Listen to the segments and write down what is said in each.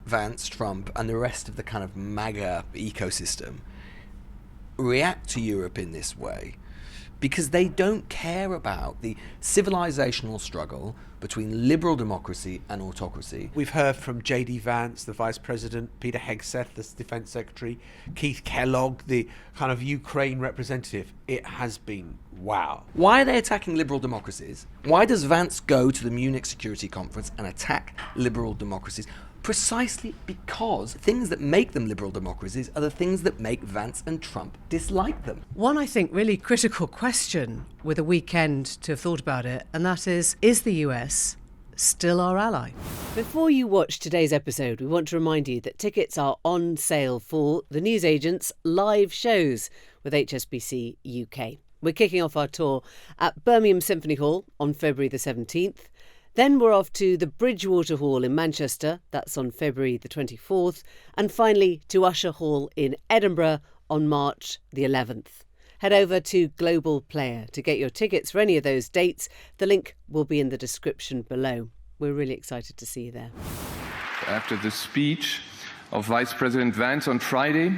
Vance, Trump, and the rest of the kind of MAGA ecosystem react to Europe in this way because they don't care about the civilizational struggle between liberal democracy and autocracy. We've heard from J.D. Vance, the Vice President, Peter Hegseth, the Defence Secretary, Keith Kellogg, the kind of Ukraine representative. It has been wow. Why are they attacking liberal democracies? Why does Vance go to the Munich Security Conference and attack liberal democracies? Precisely because things that make them liberal democracies are the things that make Vance and Trump dislike them. One, I think, really critical question with a weekend to have thought about it, and that is the US still our ally? Before you watch today's episode, we want to remind you that tickets are on sale for the newsagent's live shows with HSBC UK. We're kicking off our tour at Birmingham Symphony Hall on February the 17th. Then we're off to the Bridgewater Hall in Manchester, that's on February the 24th, and finally to Usher Hall in Edinburgh on March the 11th. Head over to Global Player to get your tickets for any of those dates. The link will be in the description below. We're really excited to see you there. After the speech of Vice President Vance on Friday,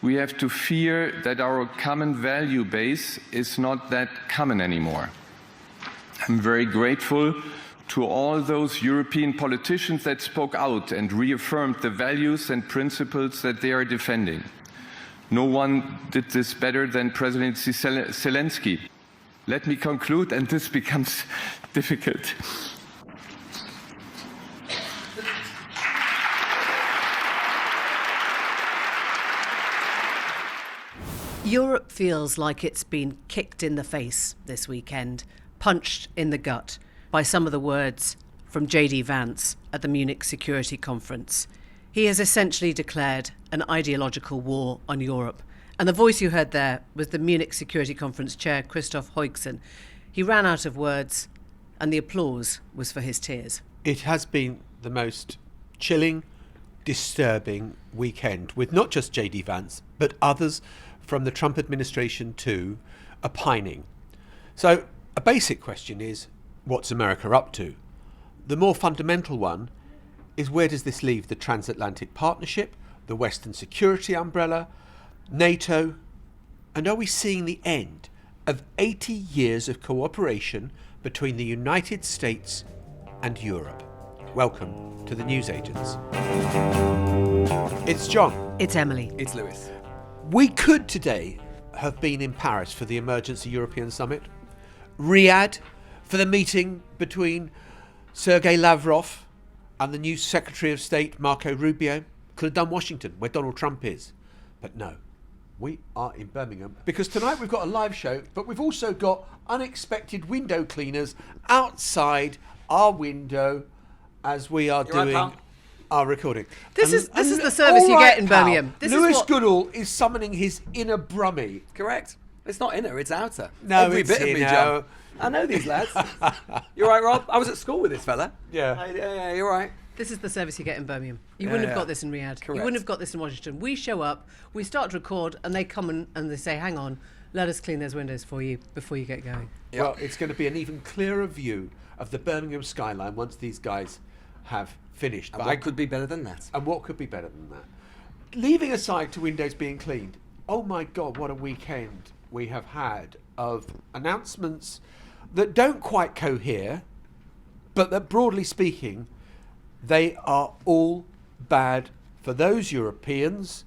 we have to fear that our common value base is not that common anymore. I'm very grateful to all those European politicians that spoke out and reaffirmed the values and principles that they are defending. No one did this better than President Zelensky. Let me conclude, and this becomes difficult. Europe feels like it's been kicked in the face this weekend, punched in the gut by some of the words from J.D. Vance at the Munich Security Conference. He has essentially declared an ideological war on Europe. And the voice you heard there was the Munich Security Conference chair, Christoph Heugsen. He ran out of words, and the applause was for his tears. It has been the most chilling, disturbing weekend, with not just J.D. Vance, but others from the Trump administration too, opining. So a basic question is, what's America up to? The more fundamental one is, where does this leave the transatlantic partnership, the Western security umbrella, NATO, and are we seeing the end of 80 years of cooperation between the United States and Europe? Welcome to the Newsagents. It's John. It's Emily. It's Lewis. We could today have been in Paris for the Emergency European Summit, Riyadh for the meeting between Sergei Lavrov and the new Secretary of State, Marco Rubio. Could have done Washington, where Donald Trump is. But no, we are in Birmingham because tonight we've got a live show, but we've also got unexpected window cleaners outside our window as we are doing our recording. This is the service you get in Birmingham. Lewis Goodall is summoning his inner Brummie. Correct. It's not inner, it's outer. No, Every it's bit of me, inner. John. I know these lads. You're right, Rob. I was at school with this fella. Yeah. Yeah, you're right. This is the service you get in Birmingham. You wouldn't have got this in Riyadh. Correct. You wouldn't have got this in Washington. We show up, we start to record, and they come and they say, hang on, let us clean those windows for you before you get going. Yep. Well, it's going to be an even clearer view of the Birmingham skyline once these guys have finished. And what could be better than that? And what could be better than that? Leaving aside to windows being cleaned, oh my God, what a weekend we have had of announcements that don't quite cohere, but that, broadly speaking, they are all bad for those Europeans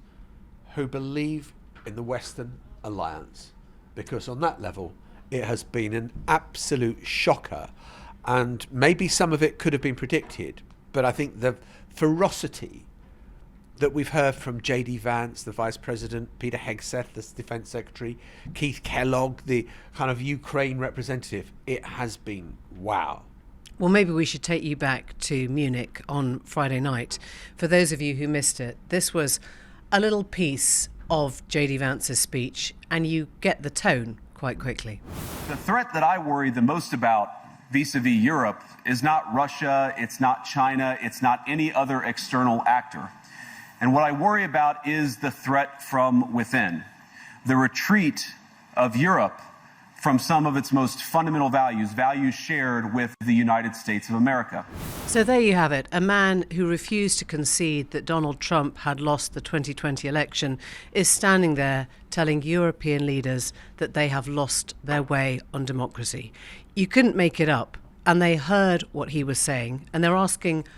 who believe in the Western Alliance. Because on that level, it has been an absolute shocker. And maybe some of it could have been predicted, but I think the ferocity that we've heard from J.D. Vance, the Vice President, Peter Hegseth, the Defence Secretary, Keith Kellogg, the kind of Ukraine representative, it has been wow. Well, maybe we should take you back to Munich on Friday night. For those of you who missed it, this was a little piece of J.D. Vance's speech, and you get the tone quite quickly. The threat that I worry the most about vis-a-vis Europe is not Russia, it's not China, it's not any other external actor. And what I worry about is the threat from within, the retreat of Europe from some of its most fundamental values, values shared with the United States of America. So there you have it. A man who refused to concede that Donald Trump had lost the 2020 election is standing there telling European leaders that they have lost their way on democracy. You couldn't make it up. And they heard what he was saying. And they're asking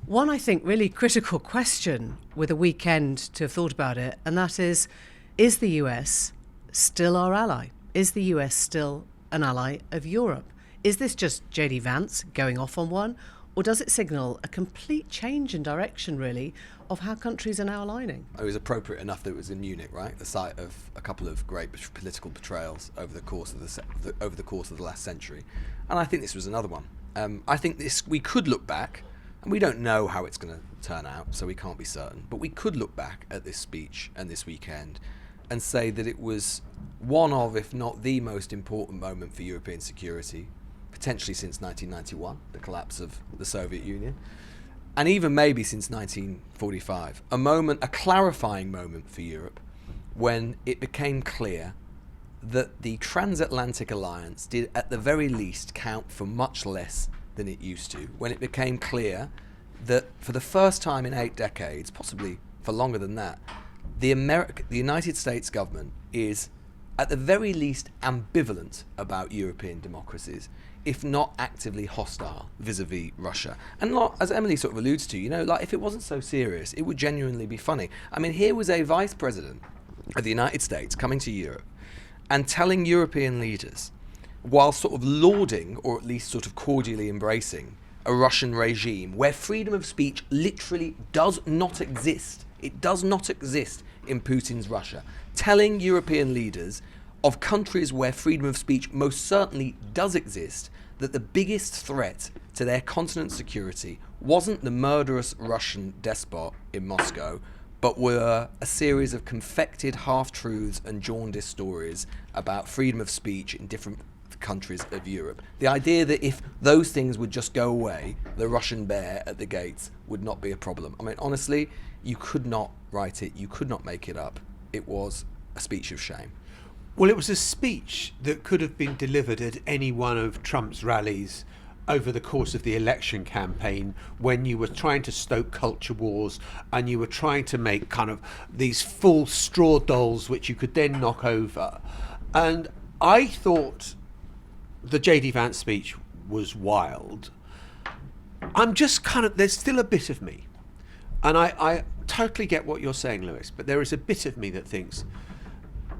one, I think, really critical question with a weekend to have thought about it. And that is the US still our ally? Is the US still an ally of Europe? Is this just JD Vance going off on one? Or does it signal a complete change in direction, really, of how countries are now aligning? It was appropriate enough that it was in Munich, right? The site of a couple of great political betrayals over the course of the last century, and I think this was another one. I think we could look back, and we don't know how it's going to turn out, so we can't be certain. But we could look back at this speech and this weekend, and say that it was one of, if not the most important moment for European security, potentially since 1991, the collapse of the Soviet Union, and even maybe since 1945, a clarifying moment for Europe when it became clear that the transatlantic alliance did at the very least count for much less than it used to, when it became clear that for the first time in 8 decades, possibly for longer than that, the United States government is at the very least ambivalent about European democracies, if not actively hostile vis-a-vis Russia. And as Emily sort of alludes to, if it wasn't so serious, it would genuinely be funny. I mean, here was a vice president of the United States coming to Europe and telling European leaders, while sort of lauding, or at least sort of cordially embracing, a Russian regime where freedom of speech literally does not exist. It does not exist in Putin's Russia. Telling European leaders of countries where freedom of speech most certainly does exist, that the biggest threat to their continent's security wasn't the murderous Russian despot in Moscow, but were a series of confected half-truths and jaundiced stories about freedom of speech in different countries of Europe. The idea that if those things would just go away, the Russian bear at the gates would not be a problem. I mean, honestly, you could not write it, you could not make it up. It was a speech of shame. Well, it was a speech that could have been delivered at any one of Trump's rallies over the course of the election campaign, when you were trying to stoke culture wars and you were trying to make kind of these full straw dolls which you could then knock over. And I thought the JD Vance speech was wild. I'm just there's still a bit of me, and I totally get what you're saying, Lewis, but there is a bit of me that thinks,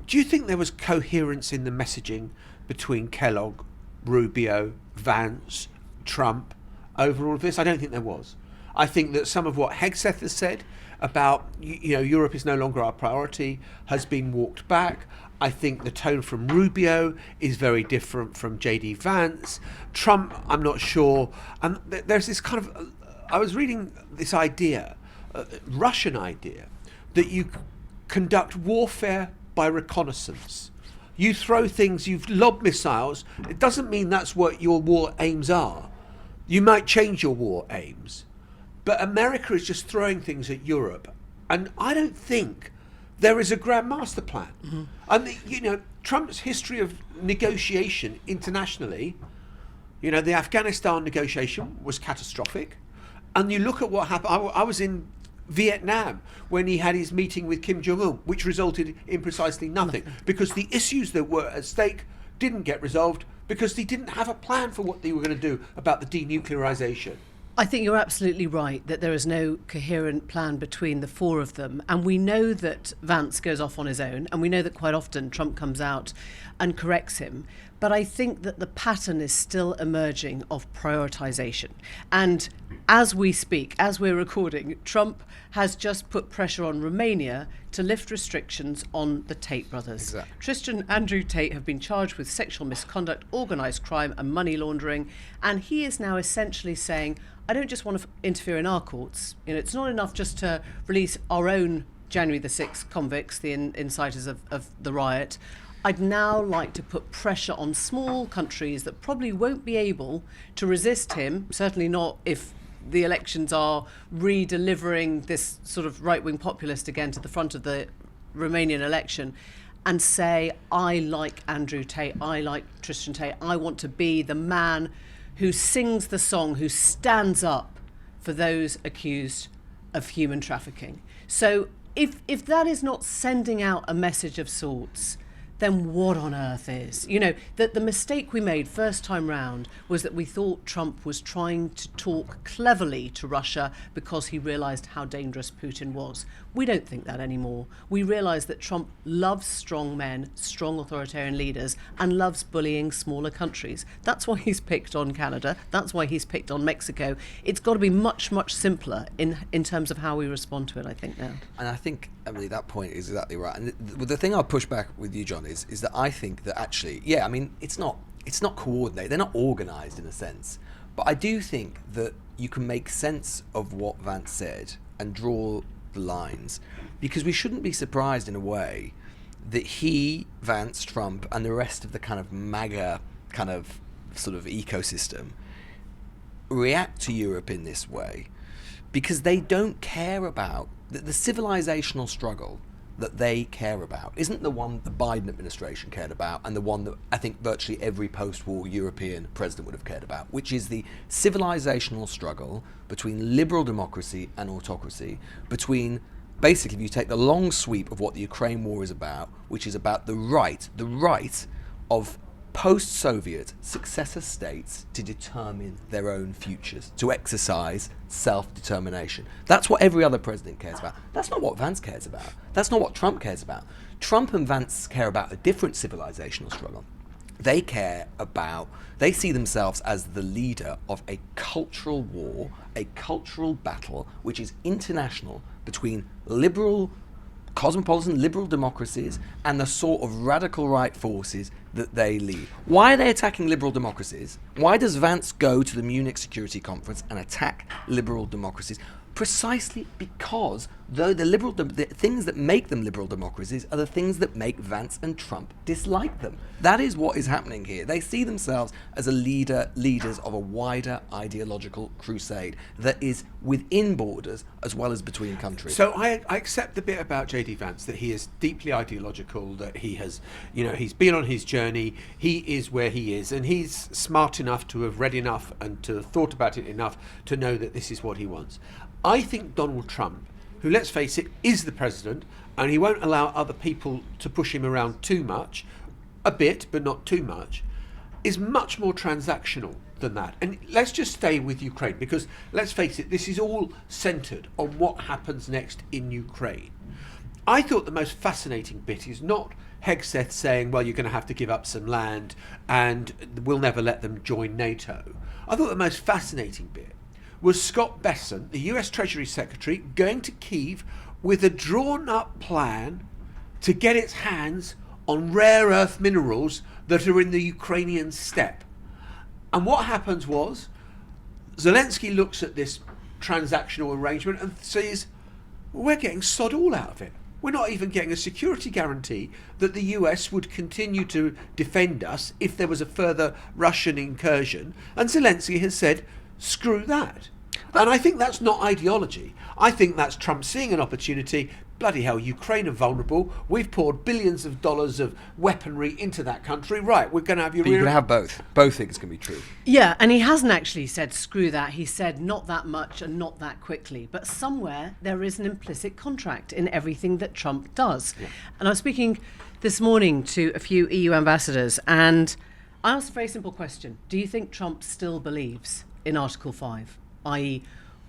do you think there was coherence in the messaging between Kellogg, Rubio, Vance, Trump over all of this? I don't think there was. I think that some of what Hegseth has said about, Europe is no longer our priority has been walked back. I think the tone from Rubio is very different from JD Vance. Trump, I'm not sure. And there's this kind of, I was reading this idea, Russian idea, that you conduct warfare by reconnaissance. You throw things, you've lobbed missiles. It doesn't mean that's what your war aims are. You might change your war aims. But America is just throwing things at Europe. And I don't think there is a grand master plan. Mm-hmm. And, Trump's history of negotiation internationally, the Afghanistan negotiation was catastrophic. And you look at what happened. I was in Vietnam when he had his meeting with Kim Jong-un, which resulted in precisely nothing, because the issues that were at stake didn't get resolved because they didn't have a plan for what they were going to do about the denuclearization. I think you're absolutely right that there is no coherent plan between the four of them. And we know that Vance goes off on his own, and we know that quite often Trump comes out and corrects him. But I think that the pattern is still emerging of prioritisation. And as we speak, as we're recording, Trump has just put pressure on Romania to lift restrictions on the Tate brothers. Exactly. Tristan and Andrew Tate have been charged with sexual misconduct, organised crime and money laundering. And he is now essentially saying, I don't just want to interfere in our courts. It's not enough just to release our own January the 6th convicts, the inciters of the riot. I'd now like to put pressure on small countries that probably won't be able to resist him, certainly not if the elections are re-delivering this sort of right-wing populist again to the front of the Romanian election. and say, I like Andrew Tate, I like Tristan Tate, I want to be the man who sings the song, who stands up for those accused of human trafficking. So if that is not sending out a message of sorts, then what on earth is? You know, that the mistake we made first time round was that we thought Trump was trying to talk cleverly to Russia because he realised how dangerous Putin was. We don't think that anymore. We realise that Trump loves strong men, strong authoritarian leaders, and loves bullying smaller countries. That's why he's picked on Canada. That's why he's picked on Mexico. It's got to be much, much simpler in terms of how we respond to it, I think, now. And I think, Emily, that point is exactly right. And the thing I'll push back with you, John, is that I think that actually, yeah, I mean, it's not coordinated. They're not organised in a sense. But I do think that you can make sense of what Vance said and draw the lines, because we shouldn't be surprised in a way that he, Vance, Trump, and the rest of the kind of MAGA kind of sort of ecosystem react to Europe in this way, because they don't care about the civilizational struggle that they care about isn't the one the Biden administration cared about, and the one that I think virtually every post-war European president would have cared about, which is the civilizational struggle between liberal democracy and autocracy, between, basically, if you take the long sweep of what the Ukraine war is about, which is about the right of post-Soviet successor states to determine their own futures, to exercise self-determination. That's what every other president cares about. That's not what Vance cares about. That's not what Trump cares about. Trump and Vance care about a different civilizational struggle. They see themselves as the leader of a cultural war, a cultural battle, which is international between cosmopolitan liberal democracies and the sort of radical right forces that they lead. Why are they attacking liberal democracies? Why does Vance go to the Munich Security Conference and attack liberal democracies? Precisely because the things that make them liberal democracies are the things that make Vance and Trump dislike them. That is what is happening here. They see themselves as leaders of a wider ideological crusade that is within borders as well as between countries. So I accept the bit about J.D. Vance, that he is deeply ideological, that he has, he's been on his journey, he is where he is, and he's smart enough to have read enough and to have thought about it enough to know that this is what he wants. I think Donald Trump, who, let's face it, is the president, and he won't allow other people to push him around too much, a bit, but not too much, is much more transactional than that. And let's just stay with Ukraine, because, let's face it, this is all centred on what happens next in Ukraine. I thought the most fascinating bit is not Hegseth saying, well, you're going to have to give up some land and we'll never let them join NATO. I thought the most fascinating bit was Scott Bessent, the US Treasury Secretary, going to Kyiv with a drawn-up plan to get its hands on rare earth minerals that are in the Ukrainian steppe. And what happens was, Zelensky looks at this transactional arrangement and says, we're getting sod all out of it. We're not even getting a security guarantee that the US would continue to defend us if there was a further Russian incursion. And Zelensky has said, screw that. And I think that's not ideology. I think that's Trump seeing an opportunity. Bloody hell, Ukraine are vulnerable. We've poured billions of dollars of weaponry into that country. Right, we're going to have your... But you can have both. Both things can be true. Yeah, and he hasn't actually said screw that. He said not that much and not that quickly. But somewhere there is an implicit contract in everything that Trump does. Yeah. And I was speaking this morning to a few EU ambassadors, and I asked a very simple question. Do you think Trump still believes in Article 5, i.e.,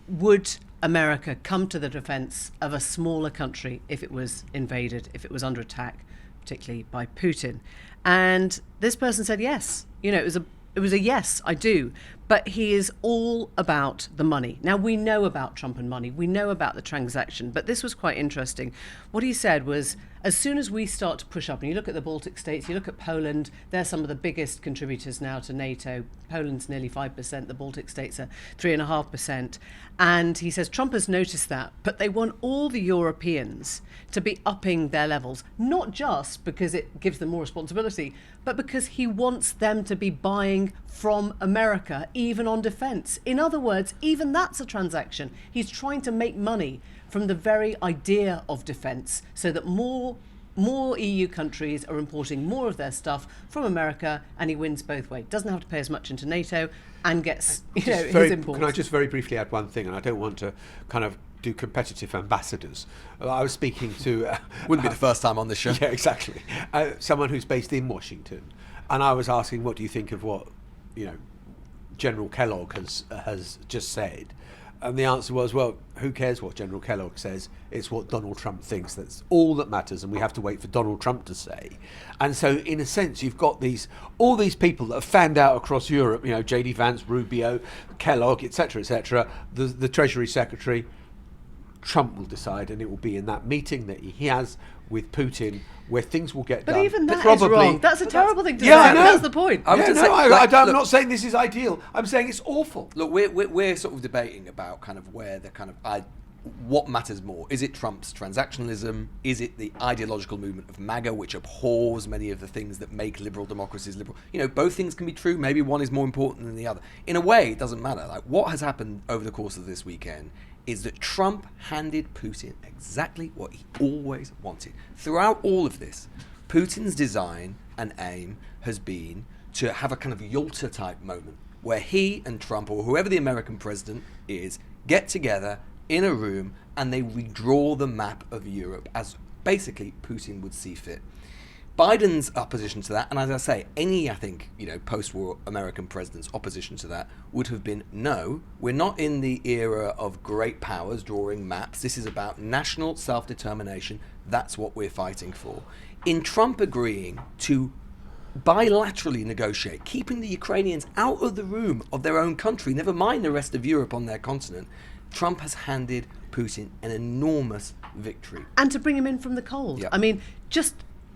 would America come to the defence of a smaller country if it was invaded, if it was under attack, particularly by Putin? And this person said yes. It was a yes, I do. But he is all about the money. Now, we know about Trump and money. We know about the transaction. But this was quite interesting. What he said was, as soon as we start to push up, and you look at the Baltic states, you look at Poland, they're some of the biggest contributors now to NATO. Poland's nearly 5%, the Baltic states are 3.5%. And he says Trump has noticed that, but they want all the Europeans to be upping their levels, not just because it gives them more responsibility, but because he wants them to be buying from America, even on defence. In other words, even that's a transaction. He's trying to make money from the very idea of defence so that more more EU countries are importing more of their stuff from America, and he wins both ways. Doesn't have to pay as much into NATO and gets his imports. Can I just very briefly add one thing? And I don't want to kind of do competitive ambassadors. I was speaking to... Wouldn't be the first time on this show. Yeah, exactly. Someone who's based in Washington. And I was asking, what do you think of what, General Kellogg has just said? And the answer was, well, who cares what General Kellogg says? It's what Donald Trump thinks. That's all that matters, and we have to wait for Donald Trump to say. And so, in a sense, you've got all these people that have fanned out across Europe, J.D. Vance, Rubio, Kellogg, etc., the Treasury Secretary. Trump will decide, and it will be in that meeting that he has with Putin where things will get done. But even that is wrong. That's a terrible thing to say. I know. That's the point. I'm not saying this is ideal. I'm saying it's awful. Look, we're sort of debating about kind of where the kind of what matters more. Is it Trump's transactionalism? Is it the ideological movement of MAGA, which abhors many of the things that make liberal democracies liberal? Both things can be true. Maybe one is more important than the other. In a way, it doesn't matter. Like, what has happened over the course of this weekend is that Trump handed Putin exactly what he always wanted. Throughout all of this, Putin's design and aim has been to have a kind of Yalta-type moment where he and Trump, or whoever the American president is, get together in a room and they redraw the map of Europe as basically Putin would see fit. Biden's opposition to that, and as I say, any, post-war American president's opposition to that would have been, no, we're not in the era of great powers drawing maps. This is about national self-determination. That's what we're fighting for. In Trump agreeing to bilaterally negotiate, keeping the Ukrainians out of the room of their own country, never mind the rest of Europe on their continent, Trump has handed Putin an enormous victory. And to bring him in from the cold. Yep. I mean, just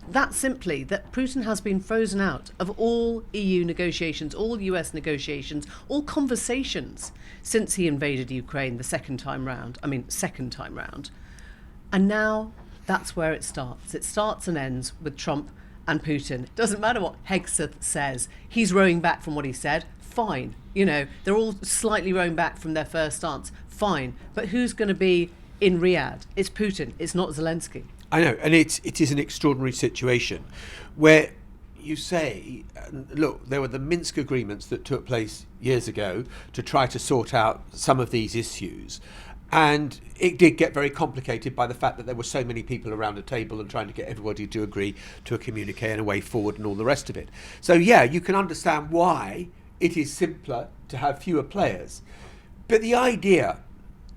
that simply, that Putin has been frozen out of all EU negotiations, all US negotiations, all conversations since he invaded Ukraine the second time round. And now that's where it starts. It starts and ends with Trump and Putin. It doesn't matter what Hegseth says. He's rowing back from what he said. Fine. They're all slightly rowing back from their first stance. Fine. But who's going to be in Riyadh? It's Putin. It's not Zelensky. I know, and it is an extraordinary situation where you say, look, there were the Minsk agreements that took place years ago to try to sort out some of these issues. And it did get very complicated by the fact that there were so many people around a table and trying to get everybody to agree to a communique and a way forward and all the rest of it. So, yeah, you can understand why it is simpler to have fewer players. But the idea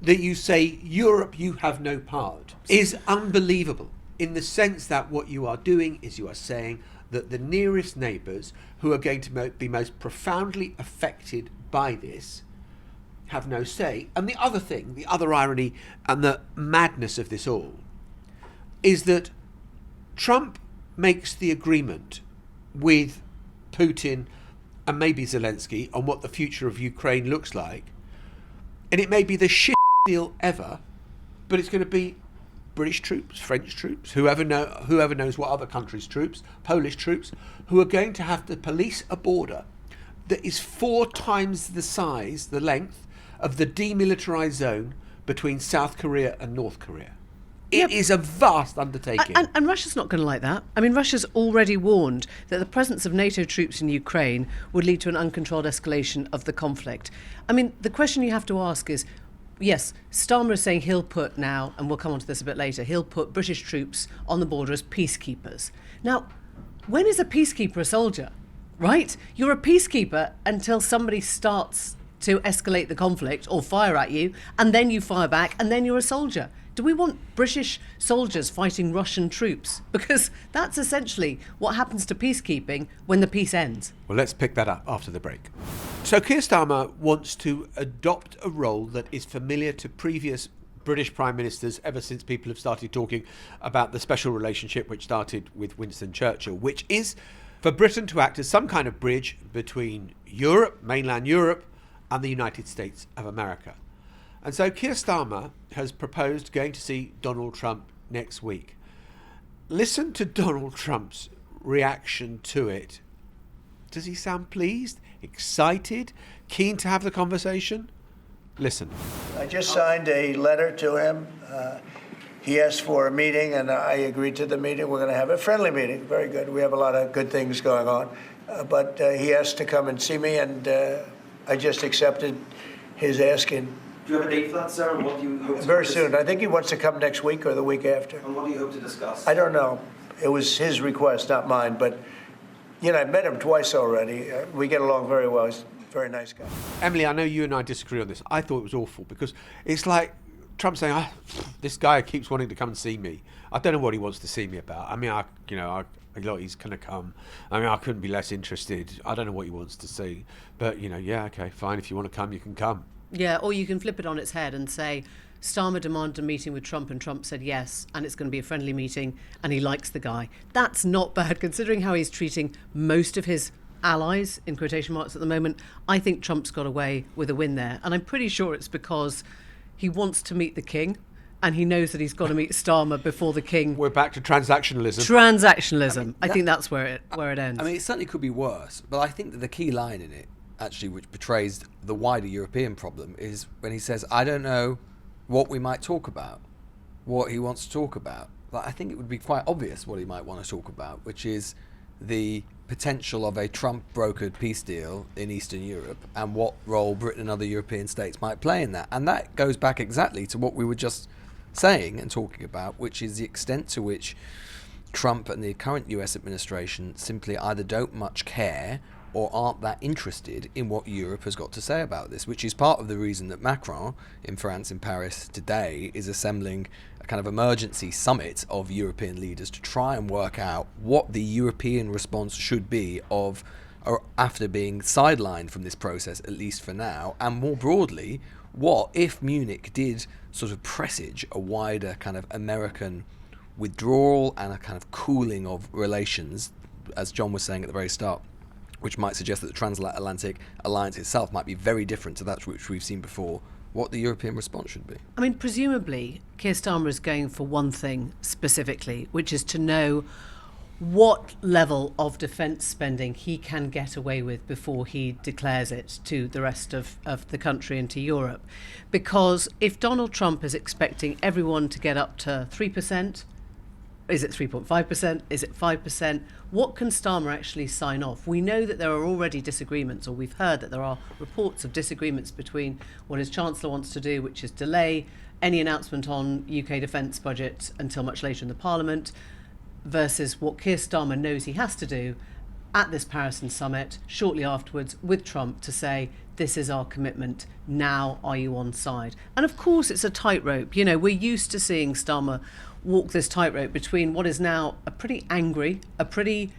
that you say, Europe, you have no part, is unbelievable in the sense that what you are doing is you are saying that the nearest neighbours who are going to be most profoundly affected by this have no say. And the other thing, the other irony and the madness of this all is that Trump makes the agreement with Putin and maybe Zelensky on what the future of Ukraine looks like. And it may be the shit deal ever, but it's going to be British troops, French troops, whoever knows what other countries' troops, Polish troops, who are going to have to police a border that is 4 times the size, the length, of the demilitarized zone between South Korea and North Korea. It is a vast undertaking. And Russia's not going to like that. I mean, Russia's already warned that the presence of NATO troops in Ukraine would lead to an uncontrolled escalation of the conflict. I mean, the question you have to ask is, yes, Starmer is saying he'll put now, and we'll come on to this a bit later, he'll put British troops on the border as peacekeepers. Now, when is a peacekeeper a soldier, right? You're a peacekeeper until somebody starts to escalate the conflict or fire at you, and then you fire back, and then you're a soldier. Do we want British soldiers fighting Russian troops? Because that's essentially what happens to peacekeeping when the peace ends. Well, let's pick that up after the break. So Keir Starmer wants to adopt a role that is familiar to previous British Prime Ministers ever since people have started talking about the special relationship which started with Winston Churchill, which is for Britain to act as some kind of bridge between Europe, mainland Europe, and the United States of America. And so Keir Starmer has proposed going to see Donald Trump next week. Listen to Donald Trump's reaction to it. Does he sound pleased, excited, keen to have the conversation? Listen. I just signed a letter to him. He asked for a meeting, and I agreed to the meeting. We're going to have a friendly meeting. Very good. We have a lot of good things going on. But he asked to come and see me, and I just accepted his asking. Do you have a date for that, sir? And what do you hope to Very soon. I think he wants to come next week or the week after. And what do you hope to discuss? I don't know. It was his request, not mine. But, I've met him twice already. We get along very well. He's a very nice guy. Emily, I know you and I disagree on this. I thought it was awful because it's like Trump saying, this guy keeps wanting to come and see me. I don't know what he wants to see me about. I mean, he's going to come. I mean, I couldn't be less interested. I don't know what he wants to see. But, okay, fine. If you want to come, you can come. Yeah, or you can flip it on its head and say, Starmer demanded a meeting with Trump and Trump said yes, and it's going to be a friendly meeting and he likes the guy. That's not bad, considering how he's treating most of his allies, in quotation marks at the moment. I think Trump's got away with a win there. And I'm pretty sure it's because he wants to meet the king and he knows that he's got to meet Starmer before the king. We're back to transactionalism. Transactionalism. I think that's where it ends. I mean, it certainly could be worse, but I think that the key line in it, actually, which portrays the wider European problem, is when he says, I don't know what we might talk about, what he wants to talk about. But I think it would be quite obvious what he might want to talk about, which is the potential of a Trump-brokered peace deal in Eastern Europe and what role Britain and other European states might play in that. And that goes back exactly to what we were just saying and talking about, which is the extent to which Trump and the current US administration simply either don't much care or aren't that interested in what Europe has got to say about this, which is part of the reason that Macron in France, in Paris today, is assembling a kind of emergency summit of European leaders to try and work out what the European response should be after being sidelined from this process, at least for now, and more broadly, what if Munich did sort of presage a wider kind of American withdrawal and a kind of cooling of relations, as John was saying at the very start, which might suggest that the transatlantic alliance itself might be very different to that which we've seen before, what the European response should be. I mean, presumably, Keir Starmer is going for one thing specifically, which is to know what level of defence spending he can get away with before he declares it to the rest of the country and to Europe. Because if Donald Trump is expecting everyone to get up to 3%, is it 3.5%? Is it 5%? What can Starmer actually sign off? We know that there are already disagreements, or we've heard that there are reports of disagreements between what his Chancellor wants to do, which is delay any announcement on UK defence budget until much later in the Parliament, versus what Keir Starmer knows he has to do at this Paris summit shortly afterwards with Trump to say, this is our commitment, now are you on side? And of course it's a tightrope. We're used to seeing Starmer walk this tightrope between what is now a pretty angry, a pretty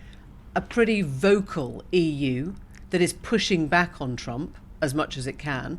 vocal EU that is pushing back on Trump as much as it can,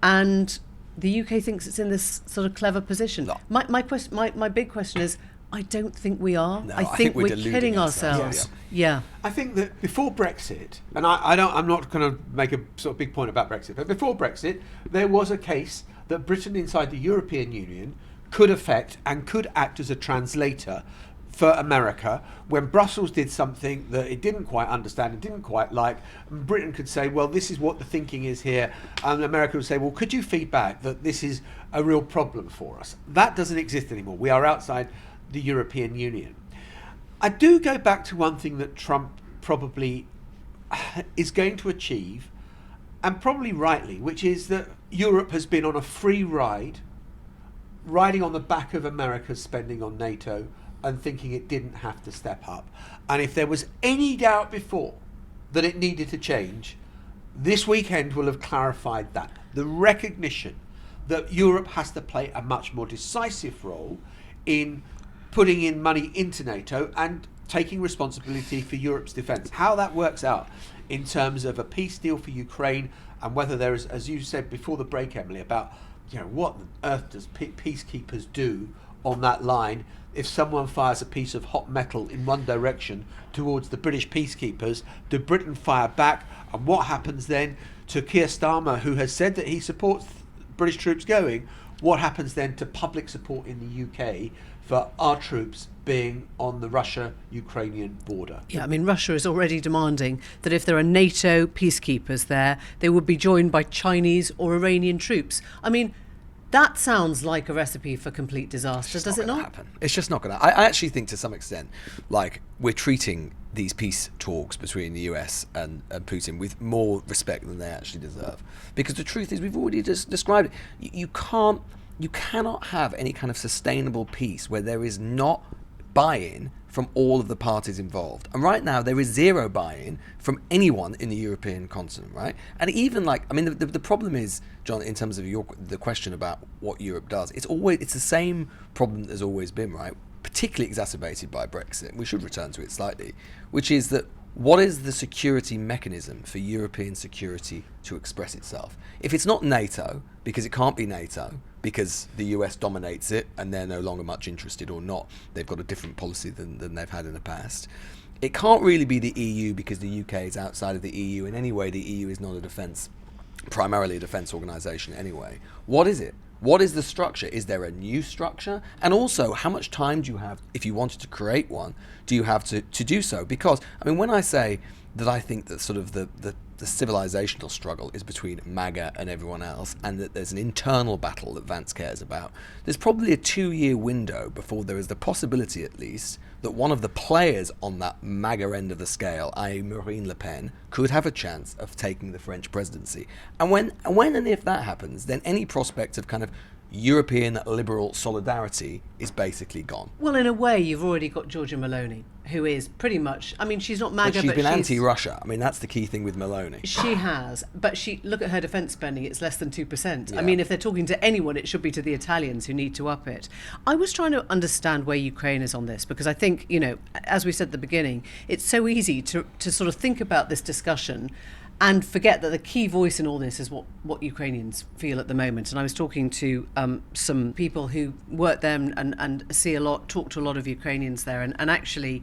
and the UK thinks it's in this sort of clever position. No. My big question is, I don't think we are. No, I think we're kidding ourselves. Yeah. I think that before Brexit, and I'm not going to make a sort of big point about Brexit, but before Brexit, there was a case that Britain inside the European Union could affect and could act as a translator for America when Brussels did something that it didn't quite understand and didn't quite like. Britain could say, well, this is what the thinking is here, and America would say, well, could you feedback that this is a real problem for us? That doesn't exist anymore. We are outside the European Union. I do go back to one thing that Trump probably is going to achieve, and probably rightly, which is that Europe has been on a free ride, riding on the back of America's spending on NATO and thinking it didn't have to step up. And if there was any doubt before that it needed to change, this weekend will have clarified that. The recognition that Europe has to play a much more decisive role in putting in money into NATO and taking responsibility for Europe's defence. How that works out in terms of a peace deal for Ukraine, and whether there is, as you said before the break, Emily, about what on earth does peacekeepers do on that line if someone fires a piece of hot metal in one direction towards the British peacekeepers? Do Britain fire back? And what happens then to Keir Starmer, who has said that he supports British troops going? What happens then to public support in the UK for our troops being on the Russia-Ukrainian border? Yeah, I mean, Russia is already demanding that if there are NATO peacekeepers there, they would be joined by Chinese or Iranian troops. I mean, That sounds like a recipe for complete disaster, does it not? Happen. It's just not going to. I actually think to some extent, like, we're treating these peace talks between the US and Putin with more respect than they actually deserve. Because the truth is, we've already just described it. You cannot have any kind of sustainable peace where there is not buy-in from all of the parties involved. And right now, there is zero buy-in from anyone in the European continent, right? And even the problem is, John, in terms of the question about what Europe does, it's the same problem that there's always been, right? Particularly exacerbated by Brexit. We should return to it slightly, which is that what is the security mechanism for European security to express itself? If it's not NATO, because it can't be NATO, because the US dominates it and they're no longer much interested, or not, they've got a different policy than they've had in the past. It can't really be the EU, because the UK is outside of the EU. In any way, the EU is not primarily a defence organisation anyway. What is it? What is the structure? Is there a new structure? And also, how much time do you have, if you wanted to create one, do you have to do so? Because, when I say that I think that sort of the civilizational struggle is between MAGA and everyone else, and that there's an internal battle that Vance cares about, there's probably a 2-year window before there is the possibility, at least, that one of the players on that MAGA end of the scale, i.e. Marine Le Pen, could have a chance of taking the French presidency. And when and if that happens, then any prospect of kind of European liberal solidarity is basically gone. Well, in a way, you've already got Giorgia Meloni, who is pretty much, she's not MAGA, but she's been anti-Russia. That's the key thing with Meloni. She has, but look at her defence spending, it's less than 2%. Yeah. If they're talking to anyone, it should be to the Italians who need to up it. I was trying to understand where Ukraine is on this, because I think, as we said at the beginning, it's so easy to sort of think about this discussion and forget that the key voice in all this is what Ukrainians feel at the moment. And I was talking to some people who work there and talk to a lot of Ukrainians there. And actually,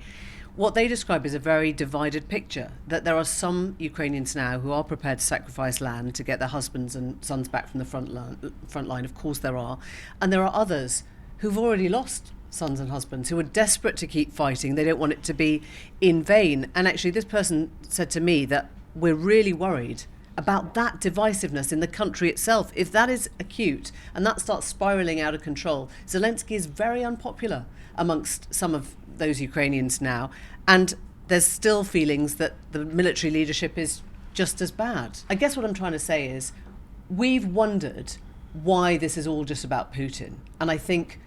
what they describe is a very divided picture, that there are some Ukrainians now who are prepared to sacrifice land to get their husbands and sons back from the front line. Of course there are. And there are others who've already lost sons and husbands, who are desperate to keep fighting. They don't want it to be in vain. And actually, this person said to me that we're really worried about that divisiveness in the country itself. If that is acute and that starts spiralling out of control, Zelensky is very unpopular amongst some of those Ukrainians now, and there's still feelings that the military leadership is just as bad. I guess what I'm trying to say is, we've wondered why this is all just about Putin, and I think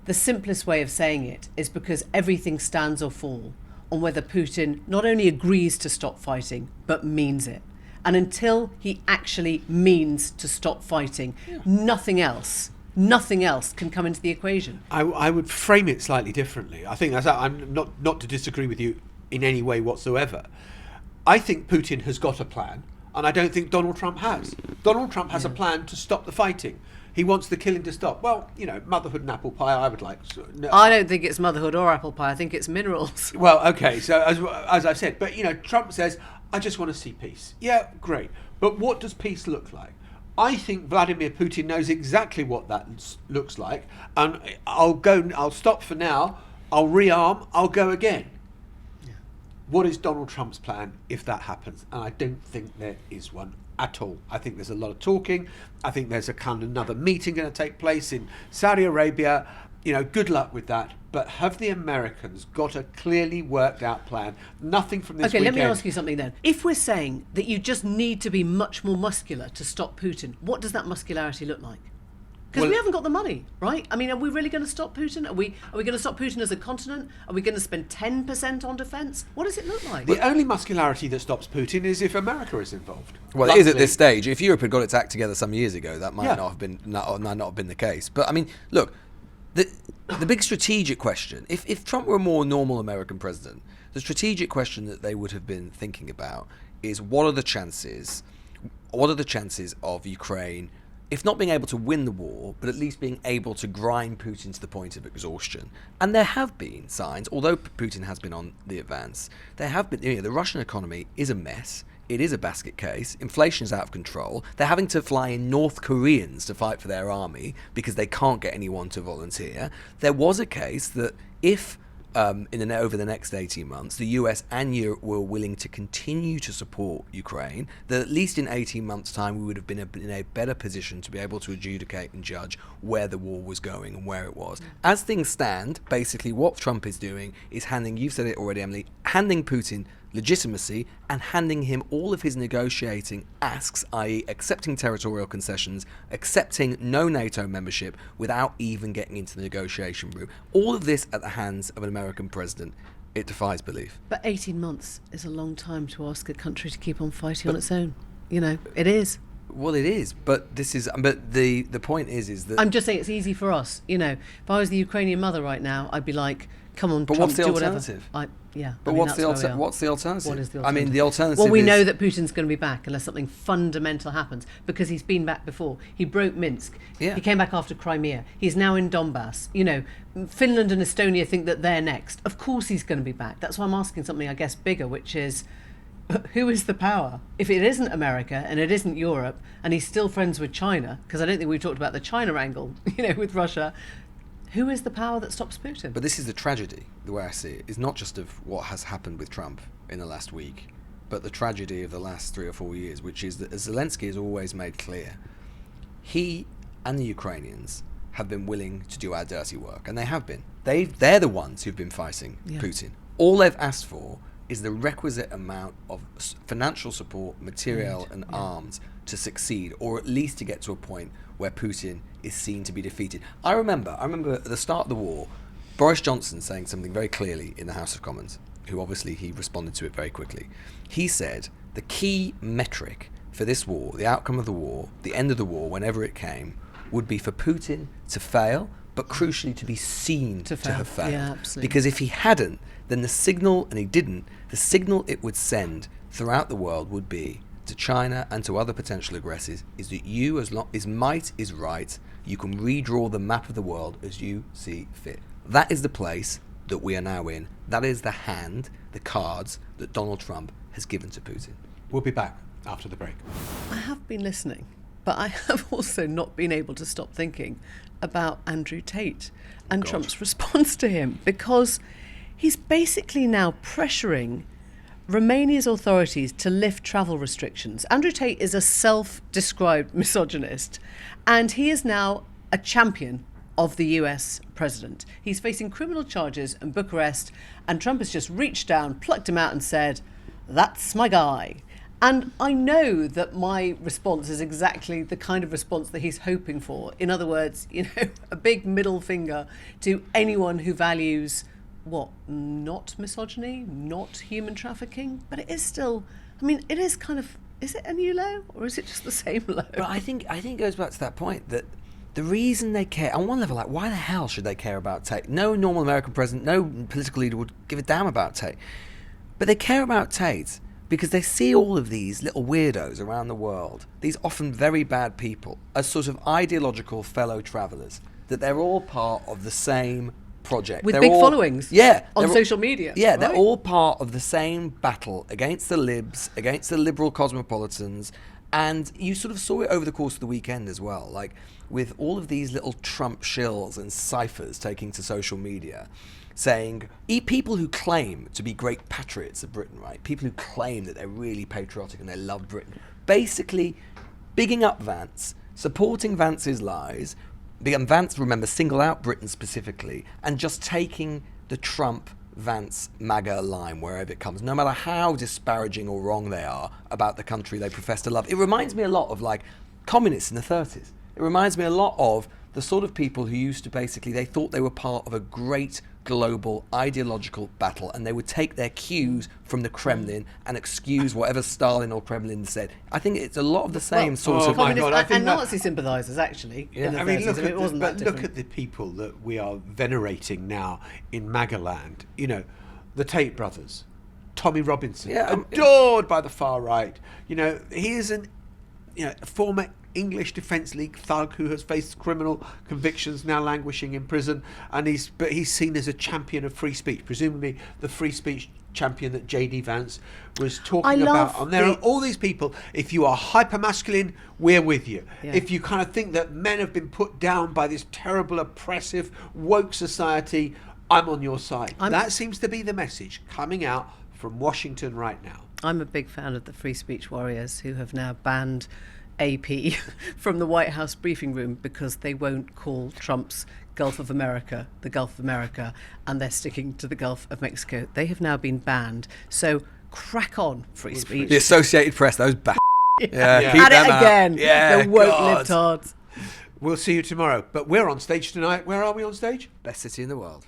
the simplest way of saying it is because everything stands or falls on whether Putin not only agrees to stop fighting, but means it. And until he actually means to stop fighting, nothing else can come into the equation. I would frame it slightly differently. I think I'm not to disagree with you in any way whatsoever. I think Putin has got a plan, and I don't think Donald Trump has. Donald Trump has a plan to stop the fighting. He wants the killing to stop. Well, motherhood and apple pie, I would like. No. I don't think it's motherhood or apple pie. I think it's minerals. Well, okay, so as I've said, but, Trump says, I just want to see peace. Yeah, great. But what does peace look like? I think Vladimir Putin knows exactly what that looks like. And I'll stop for now, I'll rearm, I'll go again. Yeah. What is Donald Trump's plan if that happens? And I don't think there is one at all. I think there's a lot of talking. I think there's another meeting going to take place in Saudi Arabia. Good luck with that. But have the Americans got a clearly worked out plan? Nothing from this weekend. Let me ask you something then. If we're saying that you just need to be much more muscular to stop Putin, what does that muscularity look like? Because we haven't got the money, right? Are we really going to stop Putin? Are we going to stop Putin as a continent? Are we going to spend 10% on defence? What does it look like? The only muscularity that stops Putin is if America is involved. Well, it is at this stage. If Europe had got its act together some years ago, that might not have been the case. But look, the big strategic question, if Trump were a more normal American president, the strategic question that they would have been thinking about is what are the chances of Ukraine, if not being able to win the war, but at least being able to grind Putin to the point of exhaustion. And there have been signs, although Putin has been on the advance, there have been, the Russian economy is a mess. It is a basket case. Inflation is out of control. They're having to fly in North Koreans to fight for their army because they can't get anyone to volunteer. There was a case that if over the next 18 months, the US and Europe were willing to continue to support Ukraine, that at least in 18 months' time we would have been in a better position to be able to adjudicate and judge where the war was going and where it was. As things stand, basically what Trump is doing is handing, you've said it already, Emily, handing Putin legitimacy and handing him all of his negotiating asks, i.e. accepting territorial concessions, accepting no NATO membership without even getting into the negotiation room. All of this at the hands of an American president. It defies belief. But 18 months is a long time to ask a country to keep on fighting on its own. You know, it is. Well, it is, but the point is that I'm just saying it's easy for us. You know, if I was the Ukrainian mother right now, I'd be like, come on, but Trump, what's the do alternative? whatever. But what's the alternative? What is the alternative? I mean, the alternative. Well, we is, know that Putin's going to be back unless something fundamental happens, because he's been back before. He broke Minsk. Yeah. He came back after Crimea. He's now in Donbass. You know, Finland and Estonia think that they're next. Of course he's going to be back. That's why I'm asking something, I guess, bigger, which is, who is the power? If it isn't America and it isn't Europe, and he's still friends with China, because I don't think we've talked about the China angle, you know, with Russia, who is the power that stops Putin? But this is the tragedy, the way I see it, is not just of what has happened with Trump in the last week, but the tragedy of the last 3 or 4 years, which is that, as Zelensky has always made clear, he and the Ukrainians have been willing to do our dirty work, and they have been. They're the ones who've been fighting Putin. All they've asked for is the requisite amount of financial support, material and arms to succeed, or at least to get to a point where Putin is seen to be defeated. I remember at the start of the war, Boris Johnson saying something very clearly in the House of Commons, who obviously he responded to it very quickly. He said the key metric for this war, the outcome of the war, the end of the war, whenever it came, would be for Putin to fail, but crucially to be seen to have failed. Yeah, absolutely. Because if he hadn't, then the signal, and he didn't, the signal it would send throughout the world would be to China and to other potential aggressors is that you, as long as might is right, you can redraw the map of the world as you see fit. That is the place that we are now in. That is the hand, the cards that Donald Trump has given to Putin. We'll be back after the break. I have been listening, but I have also not been able to stop thinking about Andrew Tate and Trump's response to him, because he's basically now pressuring Romania's authorities to lift travel restrictions. Andrew Tate is a self-described misogynist, and he is now a champion of the US president. He's facing criminal charges in Bucharest, and Trump has just reached down, plucked him out and said, "That's my guy." And I know that my response is exactly the kind of response that he's hoping for. In other words, you know, a big middle finger to anyone who values not misogyny, not human trafficking, but it is still, I mean, it is kind of, is it a new low or is it just the same low? But I think it goes back to that point that the reason they care, on one level, like, why the hell should they care about Tate? No normal American president, no political leader would give a damn about Tate. But they care about Tate because they see all of these little weirdos around the world, these often very bad people, as sort of ideological fellow travellers, that they're all part of the same project. With big followings on social media. Yeah, right? They're all part of the same battle against the libs, against the liberal cosmopolitans, and you sort of saw it over the course of the weekend as well, like with all of these little Trump shills and ciphers taking to social media, saying, people who claim to be great patriots of Britain, right? People who claim that they're really patriotic and they love Britain, basically bigging up Vance, supporting Vance's lies, and Vance, remember, single out Britain specifically, and just taking the Trump, Vance, MAGA line wherever it comes, no matter how disparaging or wrong they are about the country they profess to love. It reminds me a lot of, like, communists in the 30s. It reminds me a lot of the sort of people who used to basically, they thought they were part of a great global ideological battle, and they would take their cues from the Kremlin and excuse whatever Stalin or Kremlin said. I think it's a lot of the same sort of... Communists and Nazi sympathisers, actually. Yeah. In the I mean, 30s. It wasn't that different. look at the people that we are venerating now in MAGA land. You know, the Tate brothers, Tommy Robinson, adored by the far right. You know, he is a former English Defence League thug who has faced criminal convictions, now languishing in prison, and he's seen as a champion of free speech, presumably the free speech champion that J.D. Vance was talking about. And there are all these people, if you are hyper-masculine, we're with you. Yeah. If you kind of think that men have been put down by this terrible, oppressive, woke society, I'm on your side. That seems to be the message coming out from Washington right now. I'm a big fan of the free speech warriors who have now banned AP from the White House briefing room because they won't call Trump's Gulf of America the Gulf of America, and they're sticking to the Gulf of Mexico. They have now been banned. So crack on, free speech. The Associated Press, those keep At it them out. again. Yeah, the woke God. libtards. We'll see you tomorrow. But we're on stage tonight. Where are we on stage? Best city in the world.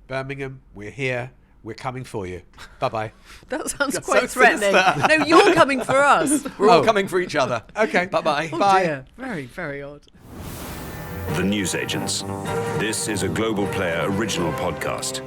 Birmingham. We're here. We're coming for you. Bye-bye. That sounds That's quite so threatening. sinister. No, you're coming for us. We're all coming for each other. Okay. Bye-bye. Oh Bye. dear. Very, very odd. The Newsagents. This is a Global Player original podcast.